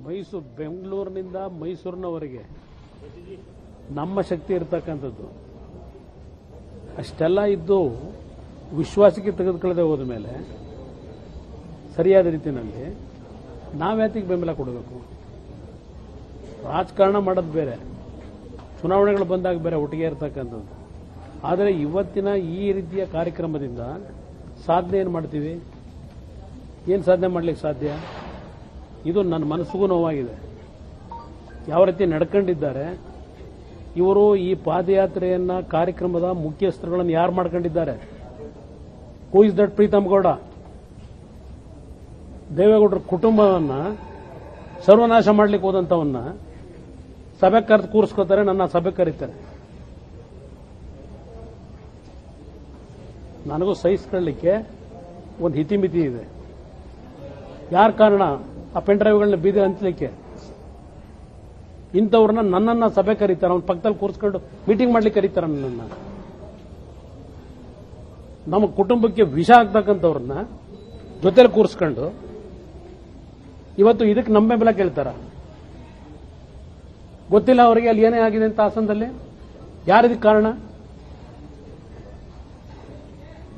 ಬೆಂಗಳೂರಿನಿಂದ ಮೈಸೂರಿನವರೆಗೆ ನಮ್ಮ ಶಕ್ತಿ ಇರತಕ್ಕಂಥದ್ದು ಅಷ್ಟೆಲ್ಲ ಇದ್ದು ವಿಶ್ವಾಸಕ್ಕೆ ತೆಗೆದುಕೊಳ್ಳದೆ ಹೋದ ಮೇಲೆ ಸರಿಯಾದ ರೀತಿಯಲ್ಲಿ ನಾವ್ಯಾತಿಗೆ ಬೆಂಬಲ ಕೊಡಬೇಕು? ರಾಜಕಾರಣ ಮಾಡೋದು ಬೇರೆ, ಚುನಾವಣೆಗಳು ಬಂದಾಗ ಬೇರೆ ಒಟ್ಟಿಗೆ ಇರತಕ್ಕಂಥದ್ದು. ಆದರೆ ಇವತ್ತಿನ ಈ ರೀತಿಯ ಕಾರ್ಯಕ್ರಮದಿಂದ ಸಾಧನೆ ಏನು ಮಾಡ್ತೀವಿ? ಏನು ಸಾಧನೆ ಮಾಡಲಿಕ್ಕೆ ಸಾಧ್ಯ? ಇದು ನನ್ನ ಮನಸ್ಸಿಗೂ ನೋವಾಗಿದೆ. ಯಾವ ರೀತಿ ನಡ್ಕೊಂಡಿದ್ದಾರೆ ಇವರು. ಈ ಪಾದಯಾತ್ರೆಯನ್ನ ಕಾರ್ಯಕ್ರಮದ ಮುಖ್ಯಸ್ಥರುಗಳನ್ನು ಯಾರು ಮಾಡ್ಕೊಂಡಿದ್ದಾರೆ? Who is that Pritam Gowda? ದೇವೇಗೌಡರ ಕುಟುಂಬವನ್ನ ಸರ್ವನಾಶ ಮಾಡ್ಲಿಕ್ಕೆ ಹೋದಂತವನ್ನ ಸಭೆ ಕರೆದು ಕೂರಿಸ್ಕೋತಾರೆ, ನನ್ನ ಸಭೆ ಕರೀತಾರೆ. ನನಗೂ ಸಹಿಸ್ಕೊಳ್ಳಿಕ್ಕೆ ಒಂದು ಹಿತಿಮಿತಿ ಇದೆ. ಯಾರ ಕಾರಣ ಆ ಪೆನ್ ಡ್ರೈವ್ಗಳನ್ನ ಬೀದಿ ಹಂಚಲಿಕ್ಕೆ? ಇಂಥವ್ರನ್ನ ನನ್ನನ್ನ ಸಭೆ ಕರೀತಾರೆ, ಅವ್ನ ಪಕ್ಕದಲ್ಲಿ ಕೂರಿಸ್ಕೊಂಡು ಮೀಟಿಂಗ್ ಮಾಡ್ಲಿಕ್ಕೆ ಕರೀತಾರೆ ನನ್ನನ್ನ. ನಮ್ಮ ಕುಟುಂಬಕ್ಕೆ ವಿಷ ಆಗ್ತಕ್ಕಂಥವ್ರನ್ನ ಜೊತೆಲಿ ಕೂರಿಸ್ಕೊಂಡು ಇವತ್ತು ಇದಕ್ಕೆ ನಮ್ಮ ಬೆಂಬಲ ಕೇಳ್ತಾರ? ಗೊತ್ತಿಲ್ಲ ಅವರಿಗೆ ಅಲ್ಲಿ ಏನೇ ಆಗಿದೆ ಅಂತ ಹಾಸನದಲ್ಲಿ. ಯಾರಿದಕ್ಕೆ ಕಾರಣ?